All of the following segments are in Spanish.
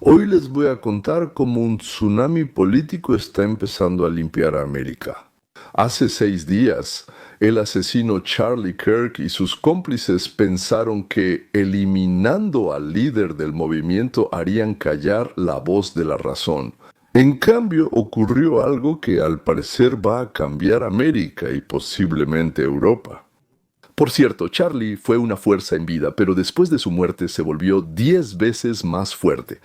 Hoy les voy a contar cómo un tsunami político está empezando a limpiar a América. Hace 6 días, el asesino Charlie Kirk y sus cómplices pensaron que eliminando al líder del movimiento harían callar la voz de la razón. En cambio, ocurrió algo que al parecer va a cambiar América y posiblemente Europa. Por cierto, Charlie fue una fuerza en vida, pero después de su muerte se volvió 10 veces más fuerte.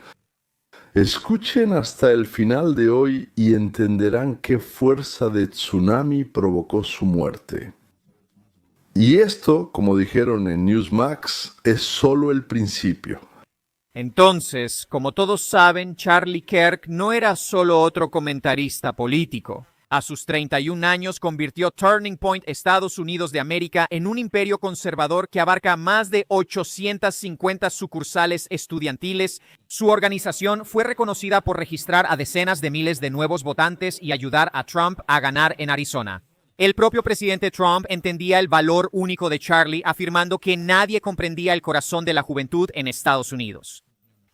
Escuchen hasta el final de hoy y entenderán qué fuerza de tsunami provocó su muerte. Y esto, como dijeron en Newsmax, es solo el principio. Entonces, como todos saben, Charlie Kirk no era solo otro comentarista político. A sus 31 años convirtió Turning Point Estados Unidos de América en un imperio conservador que abarca más de 850 sucursales estudiantiles. Su organización fue reconocida por registrar a decenas de miles de nuevos votantes y ayudar a Trump a ganar en Arizona. El propio presidente Trump entendía el valor único de Charlie, afirmando que nadie comprendía el corazón de la juventud en Estados Unidos.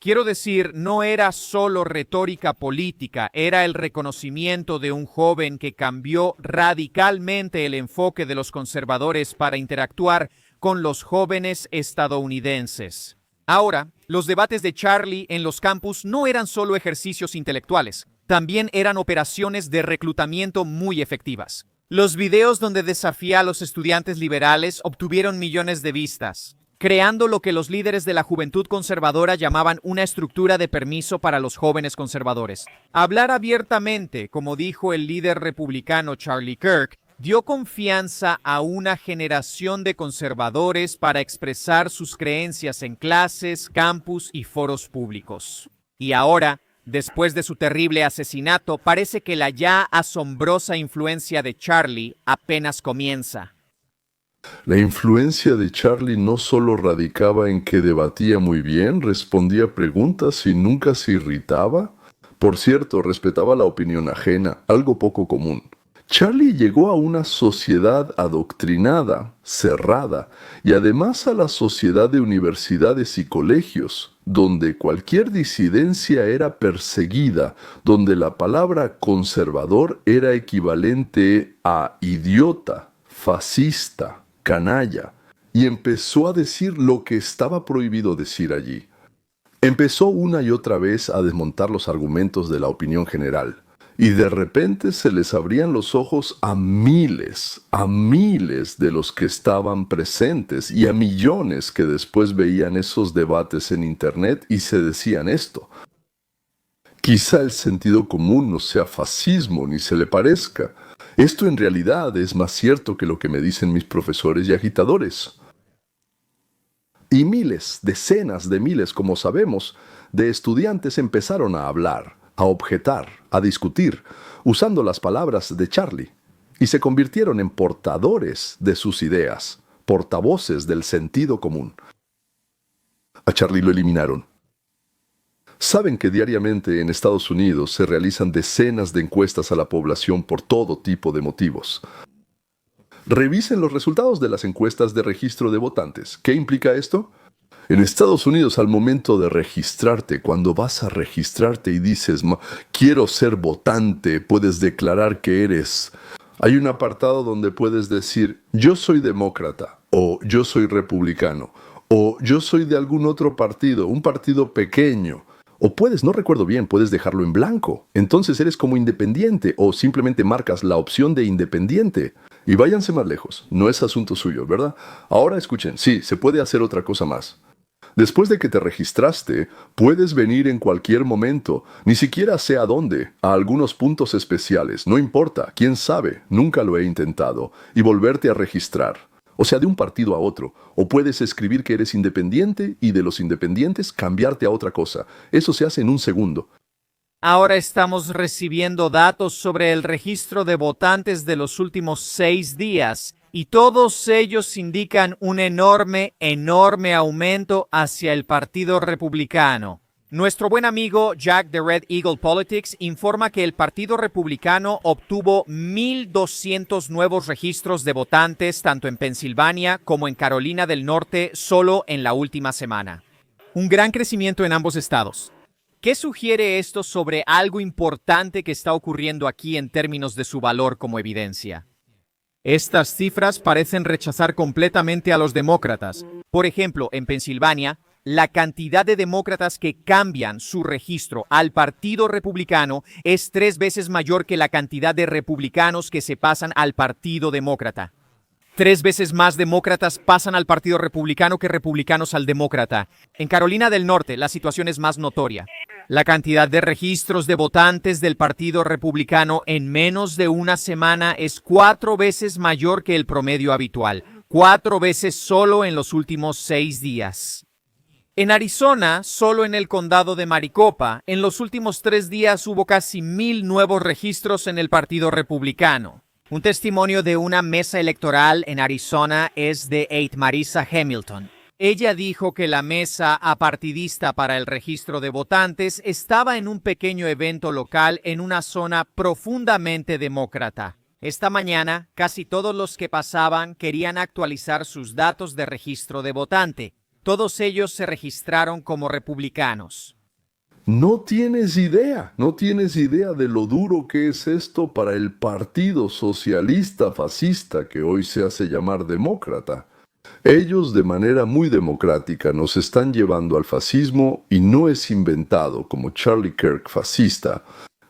Quiero decir, no era solo retórica política, era el reconocimiento de un joven que cambió radicalmente el enfoque de los conservadores para interactuar con los jóvenes estadounidenses. Ahora, los debates de Charlie en los campus no eran solo ejercicios intelectuales, también eran operaciones de reclutamiento muy efectivas. Los videos donde desafía a los estudiantes liberales obtuvieron millones de vistas, creando lo que los líderes de la juventud conservadora llamaban una estructura de permiso para los jóvenes conservadores. Hablar abiertamente, como dijo el líder republicano Charlie Kirk, dio confianza a una generación de conservadores para expresar sus creencias en clases, campus y foros públicos. Y ahora, después de su terrible asesinato, parece que la ya asombrosa influencia de Charlie apenas comienza. La influencia de Charlie no solo radicaba en que debatía muy bien, respondía preguntas y nunca se irritaba. Por cierto, respetaba la opinión ajena, algo poco común. Charlie llegó a una sociedad adoctrinada, cerrada, y además a la sociedad de universidades y colegios, donde cualquier disidencia era perseguida, donde la palabra conservador era equivalente a idiota, fascista, canalla, y empezó a decir lo que estaba prohibido decir allí. Empezó una y otra vez a desmontar los argumentos de la opinión general, y de repente se les abrían los ojos a miles de los que estaban presentes y a millones que después veían esos debates en internet y se decían esto. Quizá el sentido común no sea fascismo ni se le parezca. Esto en realidad es más cierto que lo que me dicen mis profesores y agitadores. Y miles, decenas de miles, como sabemos, de estudiantes empezaron a hablar, a objetar, a discutir, usando las palabras de Charlie, y se convirtieron en portadores de sus ideas, portavoces del sentido común. A Charlie lo eliminaron. Saben que diariamente en Estados Unidos se realizan decenas de encuestas a la población por todo tipo de motivos. Revisen los resultados de las encuestas de registro de votantes. ¿Qué implica esto? En Estados Unidos, al momento de registrarte, cuando vas a registrarte y dices, quiero ser votante, puedes declarar que eres. Hay un apartado donde puedes decir, yo soy demócrata, o yo soy republicano, o yo soy de algún otro partido, un partido pequeño. O puedes, no recuerdo bien, puedes dejarlo en blanco. Entonces eres como independiente o simplemente marcas la opción de independiente. Y váyanse más lejos, no es asunto suyo, ¿verdad? Ahora escuchen, sí, se puede hacer otra cosa más. Después de que te registraste, puedes venir en cualquier momento, ni siquiera sé a dónde, a algunos puntos especiales, no importa, quién sabe, nunca lo he intentado, y volverte a registrar. O sea, de un partido a otro. O puedes escribir que eres independiente y de los independientes cambiarte a otra cosa. Eso se hace en un segundo. Ahora estamos recibiendo datos sobre el registro de votantes de los últimos 6 días y todos ellos indican un enorme aumento hacia el Partido Republicano. Nuestro buen amigo Jack de Red Eagle Politics informa que el Partido Republicano obtuvo 1,200 nuevos registros de votantes tanto en Pensilvania como en Carolina del Norte solo en la última semana. Un gran crecimiento en ambos estados. ¿Qué sugiere esto sobre algo importante que está ocurriendo aquí en términos de su valor como evidencia? Estas cifras parecen rechazar completamente a los demócratas. Por ejemplo, en Pensilvania, la cantidad de demócratas que cambian su registro al Partido Republicano es 3 veces mayor que la cantidad de republicanos que se pasan al Partido Demócrata. 3 veces más demócratas pasan al Partido Republicano que republicanos al Demócrata. En Carolina del Norte, la situación es más notoria. La cantidad de registros de votantes del Partido Republicano en menos de una semana es 4 veces mayor que el promedio habitual. 4 veces solo en los últimos 6 días. En Arizona, solo en el condado de Maricopa, en los últimos 3 días hubo casi 1,000 nuevos registros en el Partido Republicano. Un testimonio de una mesa electoral en Arizona es de Marissa Hamilton. Ella dijo que la mesa apartidista para el registro de votantes estaba en un pequeño evento local en una zona profundamente demócrata. Esta mañana, casi todos los que pasaban querían actualizar sus datos de registro de votante. Todos ellos se registraron como republicanos. No tienes idea de lo duro que es esto para el Partido Socialista Fascista que hoy se hace llamar demócrata. Ellos de manera muy democrática nos están llevando al fascismo y no es inventado como Charlie Kirk fascista,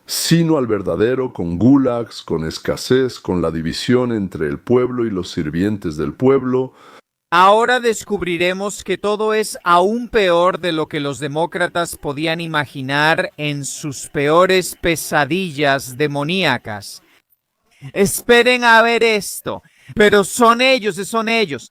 sino al verdadero con gulags, con escasez, con la división entre el pueblo y los sirvientes del pueblo. Ahora descubriremos que todo es aún peor de lo que los demócratas podían imaginar en sus peores pesadillas demoníacas. Esperen a ver esto, pero son ellos.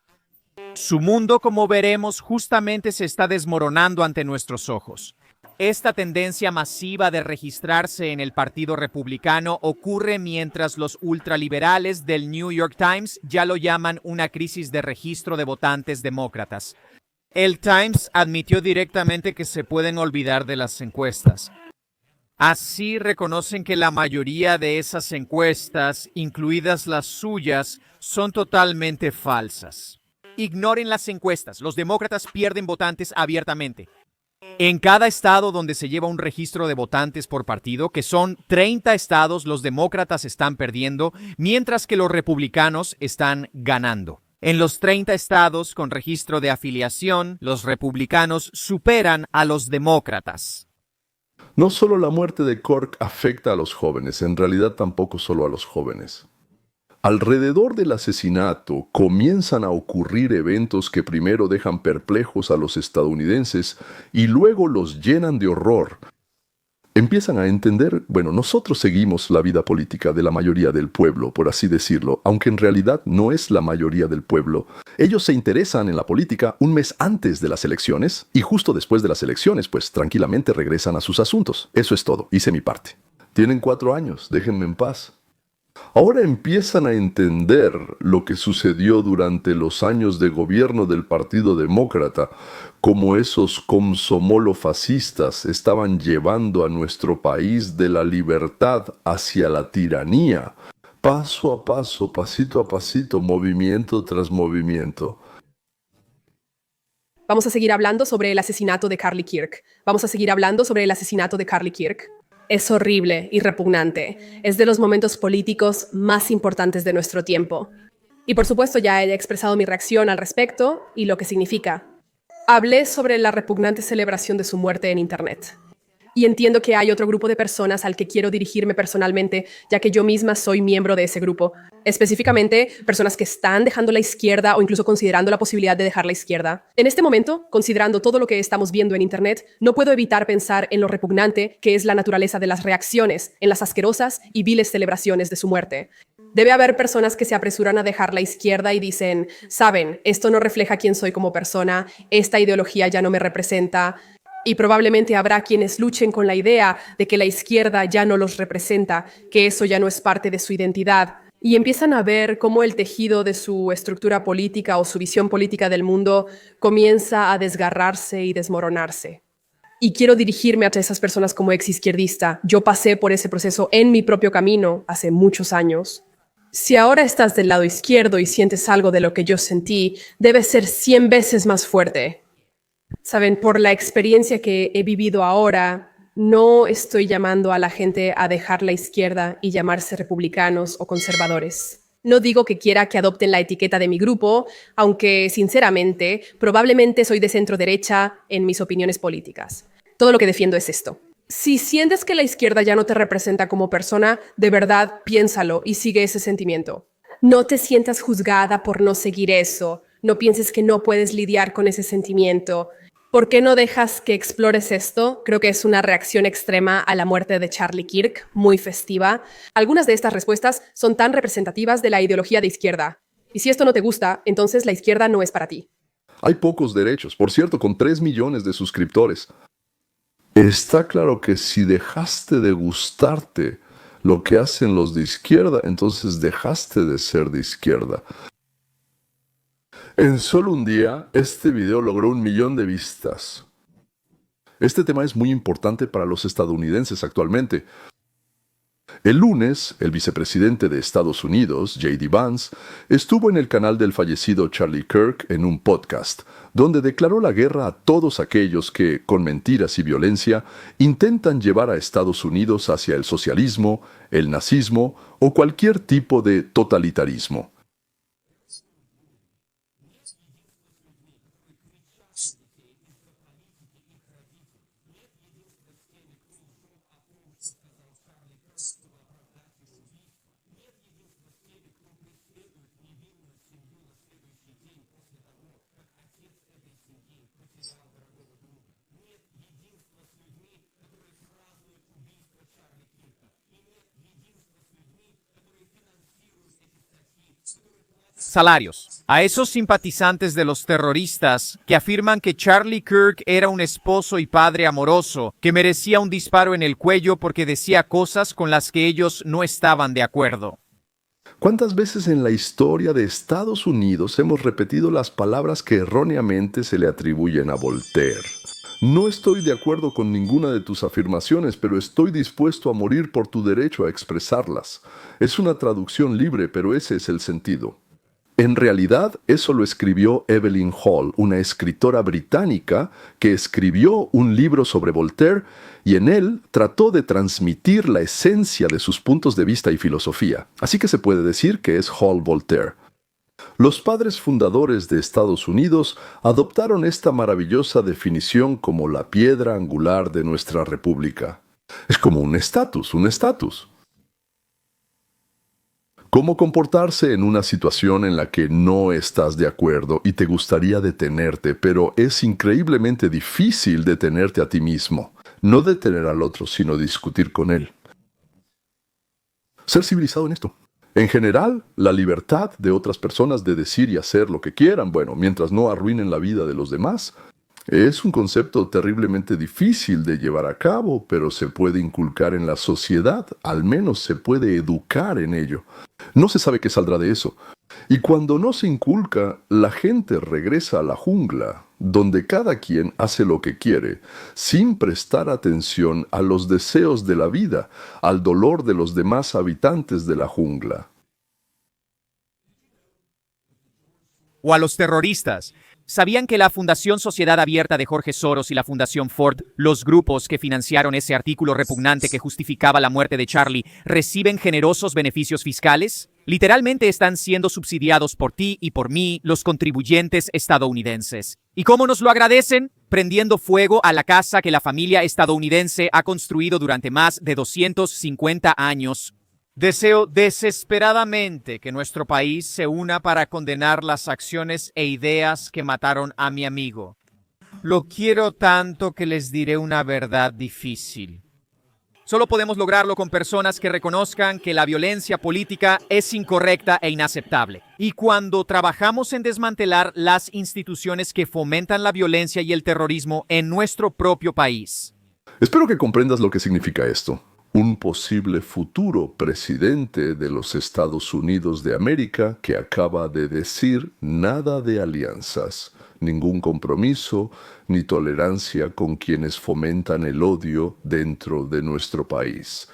Su mundo, como veremos, justamente se está desmoronando ante nuestros ojos. Esta tendencia masiva de registrarse en el Partido Republicano ocurre mientras los ultraliberales del New York Times ya lo llaman una crisis de registro de votantes demócratas. El Times admitió directamente que se pueden olvidar de las encuestas. Así reconocen que la mayoría de esas encuestas, incluidas las suyas, son totalmente falsas. Ignoren las encuestas, los demócratas pierden votantes abiertamente. En cada estado donde se lleva un registro de votantes por partido, que son 30 estados, los demócratas están perdiendo, mientras que los republicanos están ganando. En los 30 estados con registro de afiliación, los republicanos superan a los demócratas. No solo la muerte de Kirk afecta a los jóvenes, en realidad tampoco solo a los jóvenes. Alrededor del asesinato comienzan a ocurrir eventos que primero dejan perplejos a los estadounidenses y luego los llenan de horror. Empiezan a entender, nosotros seguimos la vida política de la mayoría del pueblo, por así decirlo, aunque en realidad no es la mayoría del pueblo. Ellos se interesan en la política un mes antes de las elecciones y justo después de las elecciones, pues tranquilamente regresan a sus asuntos. Eso es todo, hice mi parte. Tienen 4 años, déjenme en paz. Ahora empiezan a entender lo que sucedió durante los años de gobierno del Partido Demócrata, cómo esos komsomolo-fascistas estaban llevando a nuestro país de la libertad hacia la tiranía, paso a paso, pasito a pasito, movimiento tras movimiento. Vamos a seguir hablando sobre el asesinato de Carly Kirk. Es horrible y repugnante. Es de los momentos políticos más importantes de nuestro tiempo. Y por supuesto ya he expresado mi reacción al respecto y lo que significa. Hablé sobre la repugnante celebración de su muerte en Internet. Y entiendo que hay otro grupo de personas al que quiero dirigirme personalmente, ya que yo misma soy miembro de ese grupo. Específicamente, personas que están dejando la izquierda o incluso considerando la posibilidad de dejar la izquierda. En este momento, considerando todo lo que estamos viendo en Internet, no puedo evitar pensar en lo repugnante que es la naturaleza de las reacciones en las asquerosas y viles celebraciones de su muerte. Debe haber personas que se apresuran a dejar la izquierda y dicen, saben, esto no refleja quién soy como persona, esta ideología ya no me representa. Y probablemente habrá quienes luchen con la idea de que la izquierda ya no los representa, que eso ya no es parte de su identidad. Y empiezan a ver cómo el tejido de su estructura política o su visión política del mundo comienza a desgarrarse y desmoronarse. Y quiero dirigirme a esas personas como ex izquierdista. Yo pasé por ese proceso en mi propio camino hace muchos años. Si ahora estás del lado izquierdo y sientes algo de lo que yo sentí, debe ser 100 veces más fuerte. Saben, por la experiencia que he vivido ahora, No estoy llamando a la gente a dejar la izquierda y llamarse republicanos o conservadores. No digo que quiera que adopten la etiqueta de mi grupo, aunque, sinceramente, probablemente soy de centro derecha en mis opiniones políticas. Todo lo que defiendo es esto. Si sientes que la izquierda ya no te representa como persona, de verdad piénsalo y sigue ese sentimiento. No te sientas juzgada por no seguir eso. No pienses que no puedes lidiar con ese sentimiento. ¿Por qué no dejas que explores esto? Creo que es una reacción extrema a la muerte de Charlie Kirk, muy festiva. Algunas de estas respuestas son tan representativas de la ideología de izquierda. Y si esto no te gusta, entonces la izquierda no es para ti. Hay pocos derechos, por cierto, con 3 millones de suscriptores. Está claro que si dejaste de gustarte lo que hacen los de izquierda, entonces dejaste de ser de izquierda. En solo un día, este video logró 1 millón de vistas. Este tema es muy importante para los estadounidenses actualmente. El lunes, el vicepresidente de Estados Unidos, J.D. Vance, estuvo en el canal del fallecido Charlie Kirk en un podcast, donde declaró la guerra a todos aquellos que, con mentiras y violencia, intentan llevar a Estados Unidos hacia el socialismo, el nazismo o cualquier tipo de totalitarismo. Salarios. A esos simpatizantes de los terroristas que afirman que Charlie Kirk era un esposo y padre amoroso que merecía un disparo en el cuello porque decía cosas con las que ellos no estaban de acuerdo. ¿Cuántas veces en la historia de Estados Unidos hemos repetido las palabras que erróneamente se le atribuyen a Voltaire? No estoy de acuerdo con ninguna de tus afirmaciones, pero estoy dispuesto a morir por tu derecho a expresarlas. Es una traducción libre, pero ese es el sentido. En realidad, eso lo escribió Evelyn Hall, una escritora británica que escribió un libro sobre Voltaire y en él trató de transmitir la esencia de sus puntos de vista y filosofía. Así que se puede decir que es Hall Voltaire. Los padres fundadores de Estados Unidos adoptaron esta maravillosa definición como la piedra angular de nuestra república. Es como un estatus, un estatus. ¿Cómo comportarse en una situación en la que no estás de acuerdo y te gustaría detenerte, pero es increíblemente difícil detenerte a ti mismo? No detener al otro, sino discutir con él. Ser civilizado en esto. En general, la libertad de otras personas de decir y hacer lo que quieran, bueno, mientras no arruinen la vida de los demás, es un concepto terriblemente difícil de llevar a cabo, pero se puede inculcar en la sociedad, al menos se puede educar en ello. No se sabe qué saldrá de eso. Y cuando no se inculca, la gente regresa a la jungla, donde cada quien hace lo que quiere, sin prestar atención a los deseos de la vida, al dolor de los demás habitantes de la jungla. O a los terroristas. ¿Sabían que la Fundación Sociedad Abierta de Jorge Soros y la Fundación Ford, los grupos que financiaron ese artículo repugnante que justificaba la muerte de Charlie, reciben generosos beneficios fiscales? Literalmente están siendo subsidiados por ti y por mí, los contribuyentes estadounidenses. ¿Y cómo nos lo agradecen? Prendiendo fuego a la casa que la familia estadounidense ha construido durante más de 250 años. Deseo desesperadamente que nuestro país se una para condenar las acciones e ideas que mataron a mi amigo. Lo quiero tanto que les diré una verdad difícil. Solo podemos lograrlo con personas que reconozcan que la violencia política es incorrecta e inaceptable. Y cuando trabajamos en desmantelar las instituciones que fomentan la violencia y el terrorismo en nuestro propio país. Espero que comprendas lo que significa esto. Un posible futuro presidente de los Estados Unidos de América que acaba de decir nada de alianzas, ningún compromiso ni tolerancia con quienes fomentan el odio dentro de nuestro país.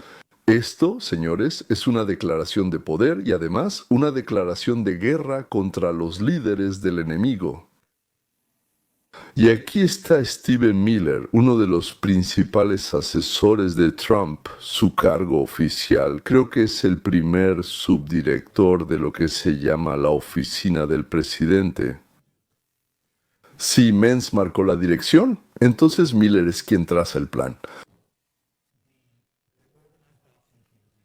Esto, señores, es una declaración de poder y además una declaración de guerra contra los líderes del enemigo. Y aquí está Stephen Miller, uno de los principales asesores de Trump, su cargo oficial. Creo que es el primer subdirector de lo que se llama la oficina del presidente. Si Mence marcó la dirección, entonces Miller es quien traza el plan.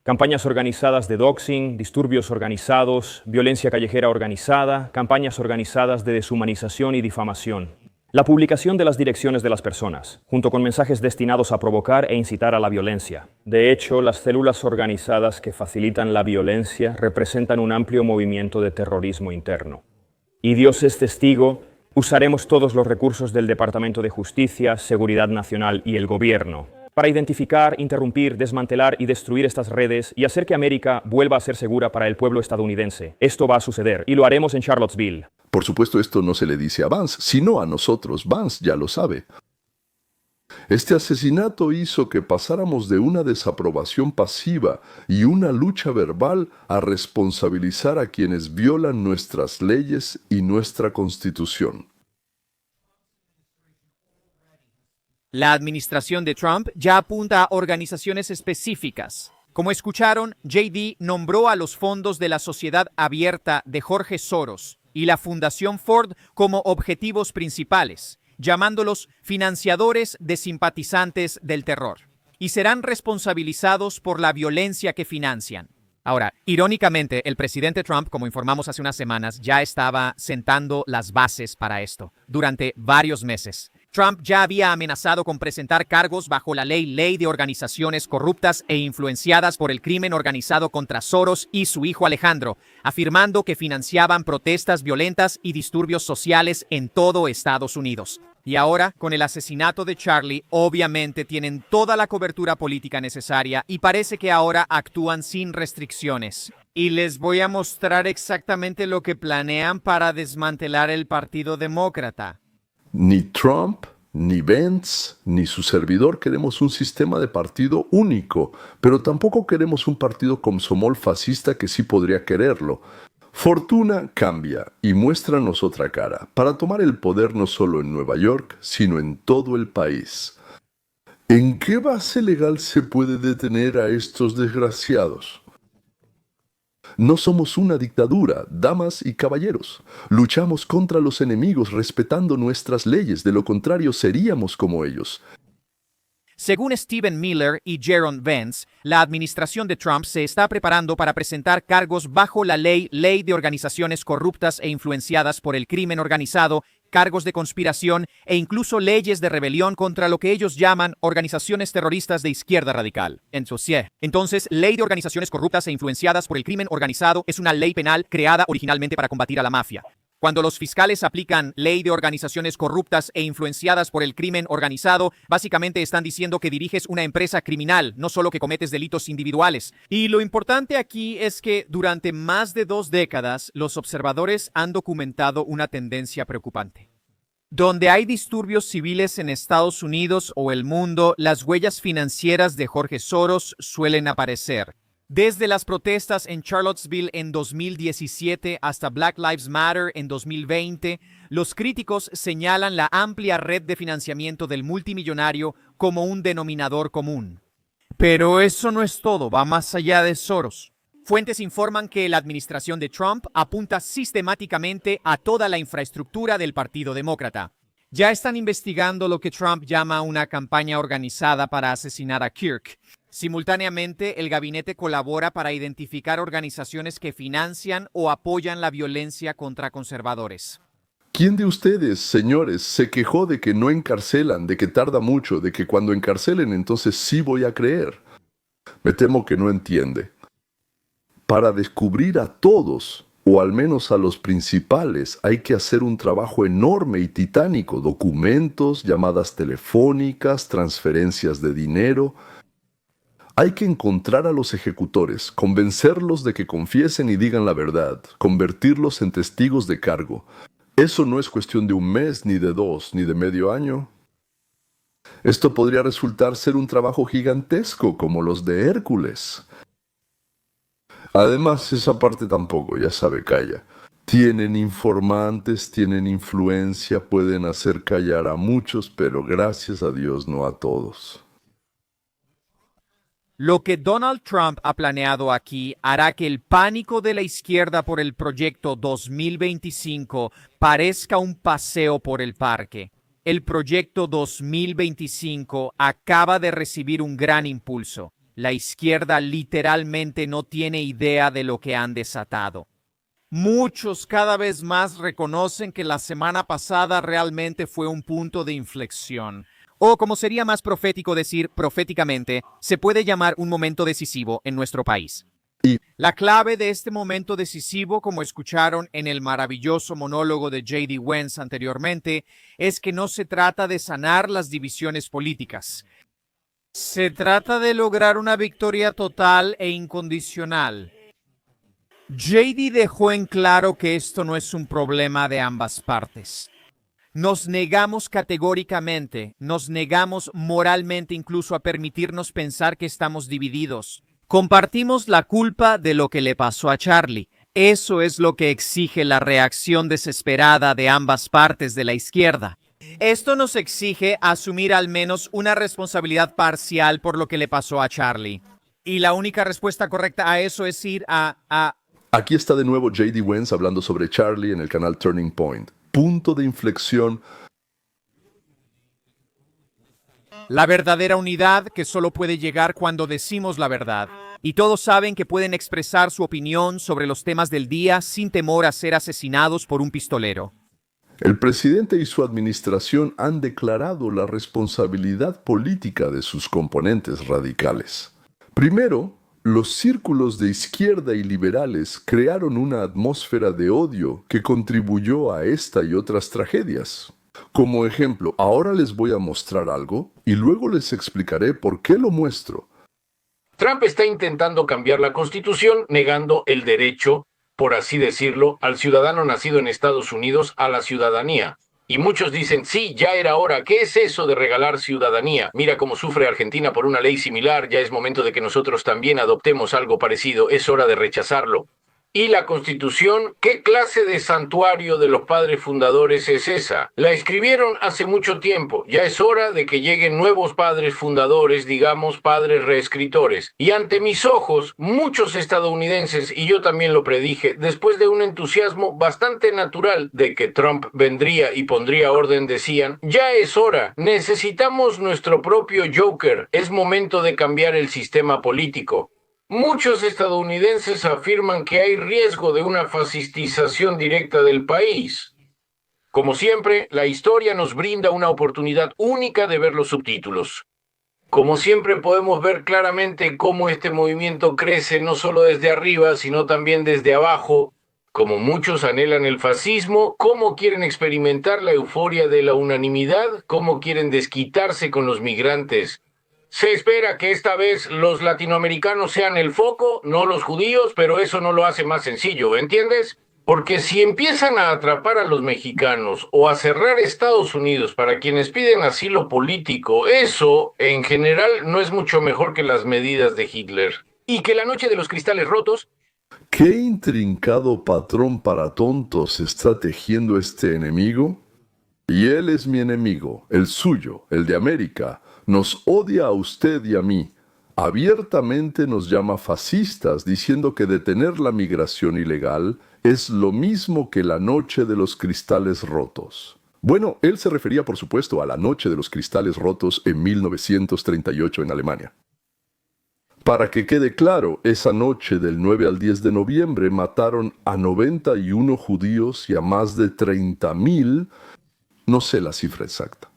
Campañas organizadas de doxing, disturbios organizados, violencia callejera organizada, campañas organizadas de deshumanización y difamación. La publicación de las direcciones de las personas, junto con mensajes destinados a provocar e incitar a la violencia. De hecho, las células organizadas que facilitan la violencia representan un amplio movimiento de terrorismo interno. Y Dios es testigo, usaremos todos los recursos del Departamento de Justicia, Seguridad Nacional y el Gobierno para identificar, interrumpir, desmantelar y destruir estas redes y hacer que América vuelva a ser segura para el pueblo estadounidense. Esto va a suceder y lo haremos en Charlottesville. Por supuesto, esto no se le dice a Vance, sino a nosotros. Vance ya lo sabe. Este asesinato hizo que pasáramos de una desaprobación pasiva y una lucha verbal a responsabilizar a quienes violan nuestras leyes y nuestra Constitución. La administración de Trump ya apunta a organizaciones específicas. Como escucharon, JD nombró a los fondos de la Sociedad Abierta de Jorge Soros y la Fundación Ford como objetivos principales, llamándolos financiadores de simpatizantes del terror, y serán responsabilizados por la violencia que financian. Ahora, irónicamente, el presidente Trump, como informamos hace unas semanas, ya estaba sentando las bases para esto durante varios meses. Trump ya había amenazado con presentar cargos bajo la ley de organizaciones corruptas e influenciadas por el crimen organizado contra Soros y su hijo Alejandro, afirmando que financiaban protestas violentas y disturbios sociales en todo Estados Unidos. Y ahora, con el asesinato de Charlie, obviamente tienen toda la cobertura política necesaria y parece que ahora actúan sin restricciones. Y les voy a mostrar exactamente lo que planean para desmantelar el Partido Demócrata. Ni Trump, ni Vance, ni su servidor queremos un sistema de partido único, pero tampoco queremos un partido komsomol fascista que sí podría quererlo. Fortuna cambia y muéstranos otra cara, para tomar el poder no solo en Nueva York, sino en todo el país. ¿En qué base legal se puede detener a estos desgraciados? No somos una dictadura, damas y caballeros. Luchamos contra los enemigos respetando nuestras leyes, de lo contrario seríamos como ellos. Según Stephen Miller y Jaron Vance, la administración de Trump se está preparando para presentar cargos bajo la ley de organizaciones corruptas e influenciadas por el crimen organizado, cargos de conspiración e incluso leyes de rebelión contra lo que ellos llaman organizaciones terroristas de izquierda radical. Entonces, ley de organizaciones corruptas e influenciadas por el crimen organizado es una ley penal creada originalmente para combatir a la mafia. Cuando los fiscales aplican ley de organizaciones corruptas e influenciadas por el crimen organizado, básicamente están diciendo que diriges una empresa criminal, no solo que cometes delitos individuales. Y lo importante aquí es que durante más de 2 décadas, los observadores han documentado una tendencia preocupante. Donde hay disturbios civiles en Estados Unidos o el mundo, las huellas financieras de Jorge Soros suelen aparecer. Desde las protestas en Charlottesville en 2017 hasta Black Lives Matter en 2020, los críticos señalan la amplia red de financiamiento del multimillonario como un denominador común. Pero eso no es todo, va más allá de Soros. Fuentes informan que la administración de Trump apunta sistemáticamente a toda la infraestructura del Partido Demócrata. Ya están investigando lo que Trump llama una campaña organizada para asesinar a Kirk. Simultáneamente, el gabinete colabora para identificar organizaciones que financian o apoyan la violencia contra conservadores. ¿Quién de ustedes, señores, se quejó de que no encarcelan, de que tarda mucho, de que cuando encarcelen entonces sí voy a creer? Me temo que no entiende. Para descubrir a todos, o al menos a los principales, hay que hacer un trabajo enorme y titánico, documentos, llamadas telefónicas, transferencias de dinero. Hay que encontrar a los ejecutores, convencerlos de que confiesen y digan la verdad, convertirlos en testigos de cargo. Eso no es cuestión de 1 mes, ni de 2, ni de medio año. Esto podría resultar ser un trabajo gigantesco como los de Hércules. Además, esa parte tampoco, ya sabe, calla. Tienen informantes, tienen influencia, pueden hacer callar a muchos, pero gracias a Dios no a todos. Lo que Donald Trump ha planeado aquí hará que el pánico de la izquierda por el proyecto 2025 parezca un paseo por el parque. El proyecto 2025 acaba de recibir un gran impulso. La izquierda literalmente no tiene idea de lo que han desatado. Muchos cada vez más reconocen que la semana pasada realmente fue un punto de inflexión. O, como sería más profético decir proféticamente, se puede llamar un momento decisivo en nuestro país. La clave de este momento decisivo, como escucharon en el maravilloso monólogo de J.D. Vance anteriormente, es que no se trata de sanar las divisiones políticas. Se trata de lograr una victoria total e incondicional. J.D. dejó en claro que esto no es un problema de ambas partes. Nos negamos categóricamente, nos negamos moralmente incluso a permitirnos pensar que estamos divididos. Compartimos la culpa de lo que le pasó a Charlie. Eso es lo que exige la reacción desesperada de ambas partes de la izquierda. Esto nos exige asumir al menos una responsabilidad parcial por lo que le pasó a Charlie. Y la única respuesta correcta a eso es ir a... Aquí está de nuevo J.D. Vance hablando sobre Charlie en el canal Turning Point. Punto de inflexión. La verdadera unidad que solo puede llegar cuando decimos la verdad. Y todos saben que pueden expresar su opinión sobre los temas del día sin temor a ser asesinados por un pistolero. El presidente y su administración han declarado la responsabilidad política de sus componentes radicales. Primero, los círculos de izquierda y liberales crearon una atmósfera de odio que contribuyó a esta y otras tragedias. Como ejemplo, ahora les voy a mostrar algo y luego les explicaré por qué lo muestro. Trump está intentando cambiar la Constitución, negando el derecho, por así decirlo, al ciudadano nacido en Estados Unidos a la ciudadanía. Y muchos dicen, sí, ya era hora. ¿Qué es eso de regalar ciudadanía? Mira cómo sufre Argentina por una ley similar. Ya es momento de que nosotros también adoptemos algo parecido. Es hora de rechazarlo. ¿Y la Constitución? ¿Qué clase de santuario de los padres fundadores es esa? La escribieron hace mucho tiempo. Ya es hora de que lleguen nuevos padres fundadores, digamos padres reescritores. Y ante mis ojos, muchos estadounidenses, y yo también lo predije, después de un entusiasmo bastante natural de que Trump vendría y pondría orden, decían, ya es hora, necesitamos nuestro propio Joker, es momento de cambiar el sistema político. Muchos estadounidenses afirman que hay riesgo de una fascistización directa del país. Como siempre, la historia nos brinda una oportunidad única de ver los subtítulos. Como siempre podemos ver claramente cómo este movimiento crece no solo desde arriba, sino también desde abajo. Como muchos anhelan el fascismo, cómo quieren experimentar la euforia de la unanimidad, cómo quieren desquitarse con los migrantes. Se espera que esta vez los latinoamericanos sean el foco, no los judíos, pero eso no lo hace más sencillo, ¿entiendes? Porque si empiezan a atrapar a los mexicanos o a cerrar Estados Unidos para quienes piden asilo político, eso, en general, no es mucho mejor que las medidas de Hitler. Y que la noche de los cristales rotos... ¿Qué intrincado patrón para tontos está tejiendo este enemigo? Y él es mi enemigo, el suyo, el de América. Nos odia a usted y a mí. Abiertamente nos llama fascistas, diciendo que detener la migración ilegal es lo mismo que la noche de los cristales rotos. Bueno, él se refería, por supuesto, a la noche de los cristales rotos en 1938 en Alemania. Para que quede claro, esa noche del 9 al 10 de noviembre mataron a 91 judíos y a más de 30,000, no sé la cifra exacta.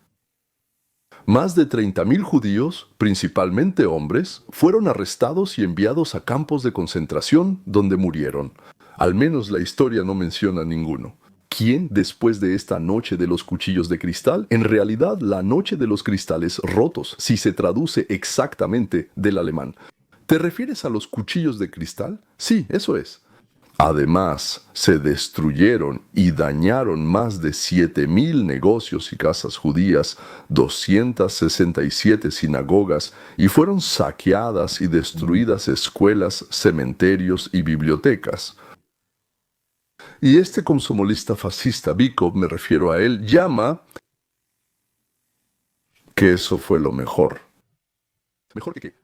Más de 30,000 judíos, principalmente hombres, fueron arrestados y enviados a campos de concentración donde murieron. Al menos la historia no menciona ninguno. ¿Quién después de esta noche de los cuchillos de cristal? En realidad, la noche de los cristales rotos, si se traduce exactamente del alemán. ¿Te refieres a los cuchillos de cristal? Sí, eso es. Además, se destruyeron y dañaron más de 7,000 negocios y casas judías, 267 sinagogas y fueron saqueadas y destruidas escuelas, cementerios y bibliotecas. Y este komsomolista fascista, Bykov, me refiero a él, llama que eso fue lo mejor. ¿Mejor que qué?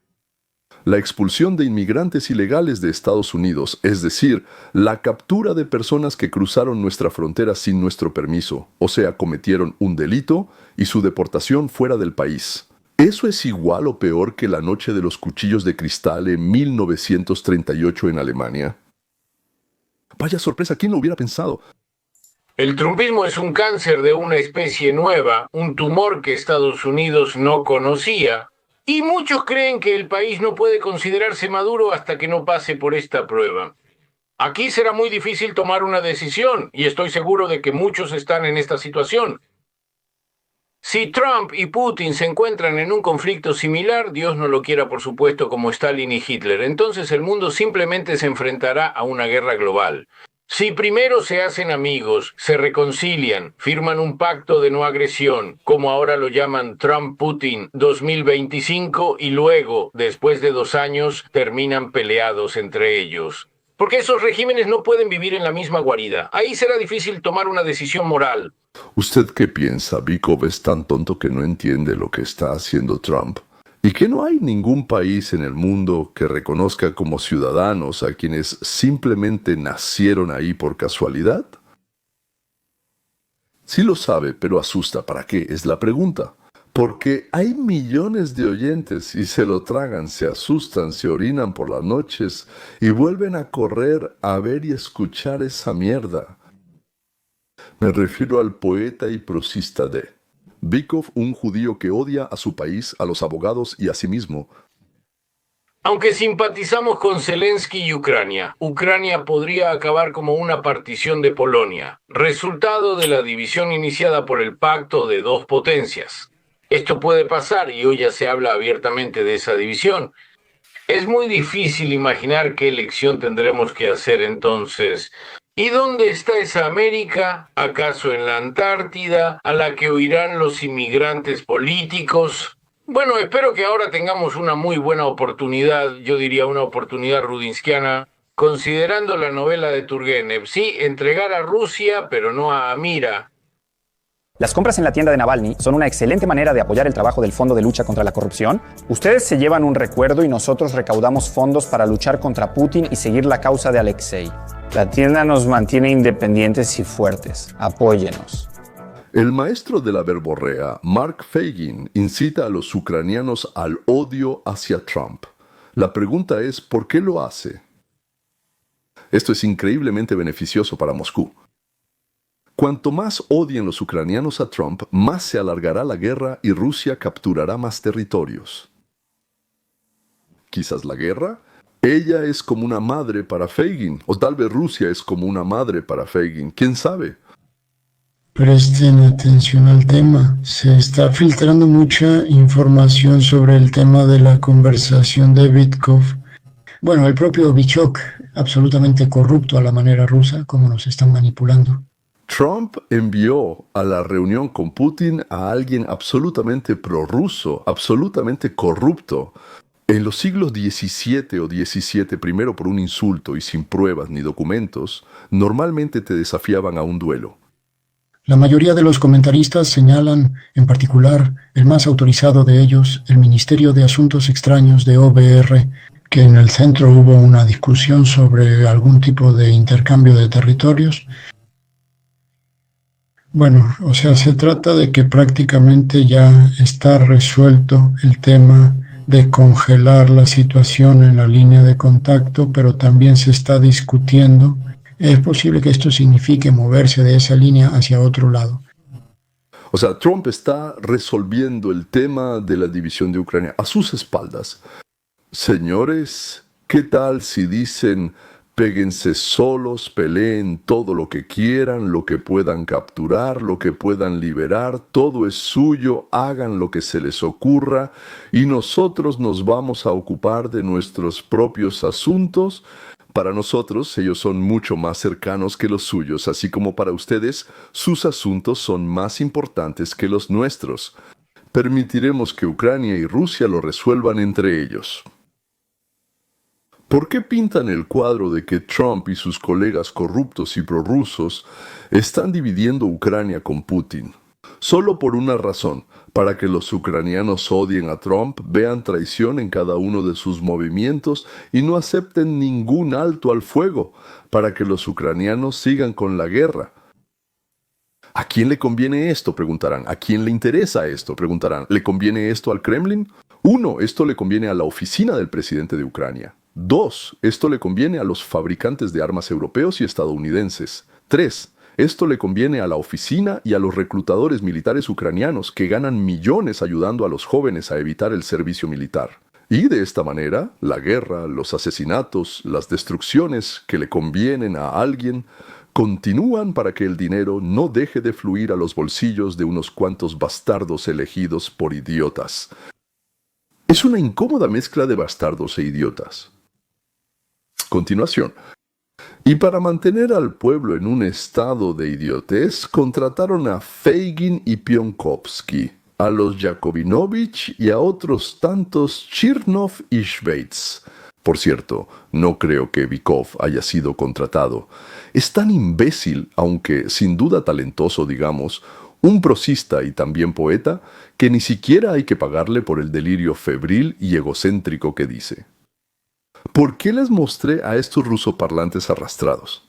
La expulsión de inmigrantes ilegales de Estados Unidos, es decir, la captura de personas que cruzaron nuestra frontera sin nuestro permiso, o sea, cometieron un delito, y su deportación fuera del país. ¿Eso es igual o peor que la noche de los cuchillos de cristal en 1938 en Alemania? Vaya sorpresa, ¿quién lo hubiera pensado? El trumpismo es un cáncer de una especie nueva, un tumor que Estados Unidos no conocía, y muchos creen que el país no puede considerarse maduro hasta que no pase por esta prueba. Aquí será muy difícil tomar una decisión, y estoy seguro de que muchos están en esta situación. Si Trump y Putin se encuentran en un conflicto similar, Dios no lo quiera por supuesto como Stalin y Hitler, entonces el mundo simplemente se enfrentará a una guerra global. Si primero se hacen amigos, se reconcilian, firman un pacto de no agresión, como ahora lo llaman Trump-Putin 2025, y luego, después de 2 años, terminan peleados entre ellos. Porque esos regímenes no pueden vivir en la misma guarida. Ahí será difícil tomar una decisión moral. ¿Usted qué piensa? Bykov es tan tonto que no entiende lo que está haciendo Trump. Y que no hay ningún país en el mundo que reconozca como ciudadanos a quienes simplemente nacieron ahí por casualidad. Sí lo sabe, pero asusta. ¿Para qué? Es la pregunta. Porque hay millones de oyentes y se lo tragan, se asustan, se orinan por las noches y vuelven a correr a ver y escuchar esa mierda. Me refiero al poeta y prosista de Bykov, un judío que odia a su país, a los abogados y a sí mismo. Aunque simpatizamos con Zelensky y Ucrania, Ucrania podría acabar como una partición de Polonia, resultado de la división iniciada por el pacto de 2 potencias. Esto puede pasar y hoy ya se habla abiertamente de esa división. Es muy difícil imaginar qué elección tendremos que hacer entonces. ¿Y dónde está esa América? ¿Acaso en la Antártida, a la que huirán los inmigrantes políticos? Bueno, espero que ahora tengamos una muy buena oportunidad, yo diría una oportunidad rudinskiana, considerando la novela de Turgenev. Sí, entregar a Rusia, pero no a Amira. Las compras en la tienda de Navalny son una excelente manera de apoyar el trabajo del Fondo de Lucha contra la Corrupción. Ustedes se llevan un recuerdo y nosotros recaudamos fondos para luchar contra Putin y seguir la causa de Alexei. La tienda nos mantiene independientes y fuertes. Apóyenos. El maestro de la verborrea, Mark Fagin, incita a los ucranianos al odio hacia Trump. La pregunta es, ¿por qué lo hace? Esto es increíblemente beneficioso para Moscú. Cuanto más odien los ucranianos a Trump, más se alargará la guerra y Rusia capturará más territorios. ¿Quizás la guerra? Ella es como una madre para Fagin, o tal vez Rusia es como una madre para Fagin, ¿quién sabe? Presten atención al tema. Se está filtrando mucha información sobre el tema de la conversación de Bykov. Bueno, el propio Bichok, absolutamente corrupto a la manera rusa, como nos están manipulando. Trump envió a la reunión con Putin a alguien absolutamente prorruso, absolutamente corrupto. En los siglos XVII o XVII, primero por un insulto y sin pruebas ni documentos, normalmente te desafiaban a un duelo. La mayoría de los comentaristas señalan, en particular, el más autorizado de ellos, el Ministerio de Asuntos Extraños de OBR, que en el centro hubo una discusión sobre algún tipo de intercambio de territorios. Bueno, o sea, se trata de que prácticamente ya está resuelto el tema de congelar la situación en la línea de contacto, pero también se está discutiendo. Es posible que esto signifique moverse de esa línea hacia otro lado. O sea, Trump está resolviendo el tema de la división de Ucrania a sus espaldas. Señores, ¿qué tal si dicen, péguense solos, peleen todo lo que quieran, lo que puedan capturar, lo que puedan liberar, todo es suyo, hagan lo que se les ocurra y nosotros nos vamos a ocupar de nuestros propios asuntos? Para nosotros, ellos son mucho más cercanos que los suyos, así como para ustedes, sus asuntos son más importantes que los nuestros. Permitiremos que Ucrania y Rusia lo resuelvan entre ellos. ¿Por qué pintan el cuadro de que Trump y sus colegas corruptos y prorrusos están dividiendo Ucrania con Putin? Solo por una razón, para que los ucranianos odien a Trump, vean traición en cada uno de sus movimientos y no acepten ningún alto al fuego, para que los ucranianos sigan con la guerra. ¿A quién le conviene esto?, preguntarán. ¿A quién le interesa esto?, preguntarán. ¿Le conviene esto al Kremlin? 1. Esto le conviene a la oficina del presidente de Ucrania. 2. Esto le conviene a los fabricantes de armas europeos y estadounidenses. 3. Esto le conviene a la oficina y a los reclutadores militares ucranianos que ganan millones ayudando a los jóvenes a evitar el servicio militar. Y de esta manera, la guerra, los asesinatos, las destrucciones que le convienen a alguien, continúan para que el dinero no deje de fluir a los bolsillos de unos cuantos bastardos elegidos por idiotas. Es una incómoda mezcla de bastardos e idiotas. Continuación. Y para mantener al pueblo en un estado de idiotez, contrataron a Fagin y Pionkovsky, a los Yakovinovich y a otros tantos Chirnov y Schweitz. Por cierto, no creo que Bykov haya sido contratado. Es tan imbécil, aunque sin duda talentoso, digamos, un prosista y también poeta, que ni siquiera hay que pagarle por el delirio febril y egocéntrico que dice. ¿Por qué les mostré a estos rusoparlantes arrastrados?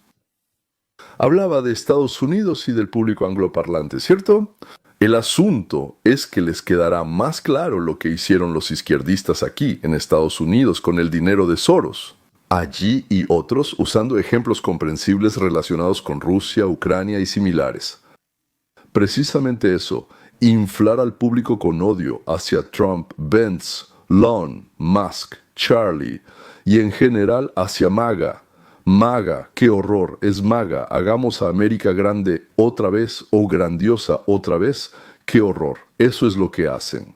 Hablaba de Estados Unidos y del público angloparlante, ¿cierto? El asunto es que les quedará más claro lo que hicieron los izquierdistas aquí, en Estados Unidos, con el dinero de Soros. Allí y otros usando ejemplos comprensibles relacionados con Rusia, Ucrania y similares. Precisamente eso, inflar al público con odio hacia Trump, Pence, Lon, Musk, Charlie y en general hacia MAGA. MAGA, qué horror, es MAGA, hagamos a América grande otra vez o grandiosa otra vez, qué horror, eso es lo que hacen.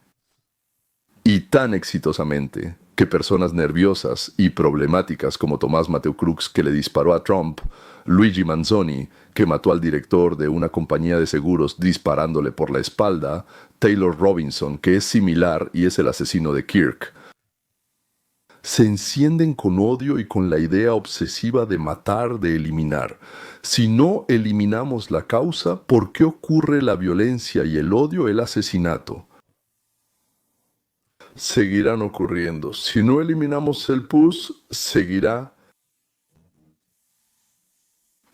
Y tan exitosamente que personas nerviosas y problemáticas como Tomás Mateo Cruz, que le disparó a Trump, Luigi Manzoni, que mató al director de una compañía de seguros disparándole por la espalda, Taylor Robinson, que es similar y es el asesino de Kirk, se encienden con odio y con la idea obsesiva de matar, de eliminar. Si no eliminamos la causa, ¿por qué ocurre la violencia y el odio, el asesinato? Seguirán ocurriendo. Si no eliminamos el pus, seguirá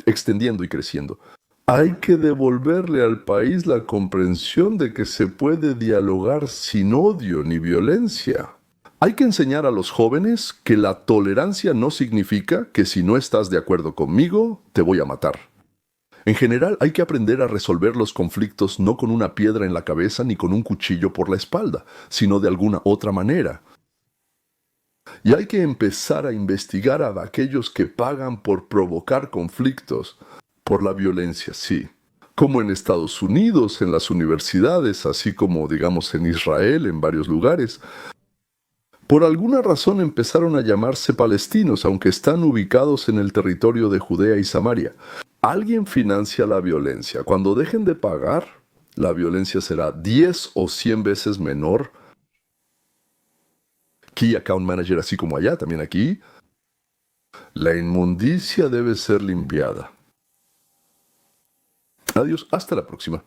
extendiendo y creciendo. Hay que devolverle al país la comprensión de que se puede dialogar sin odio ni violencia. Hay que enseñar a los jóvenes que la tolerancia no significa que si no estás de acuerdo conmigo, te voy a matar. En general, hay que aprender a resolver los conflictos no con una piedra en la cabeza ni con un cuchillo por la espalda, sino de alguna otra manera. Y hay que empezar a investigar a aquellos que pagan por provocar conflictos, por la violencia, sí. Como en Estados Unidos, en las universidades, así como, digamos, en Israel, en varios lugares. Por alguna razón empezaron a llamarse palestinos, aunque están ubicados en el territorio de Judea y Samaria. Alguien financia la violencia. Cuando dejen de pagar, la violencia será 10 o 100 veces menor. Key Account Manager, así como allá, también aquí. La inmundicia debe ser limpiada. Adiós, hasta la próxima.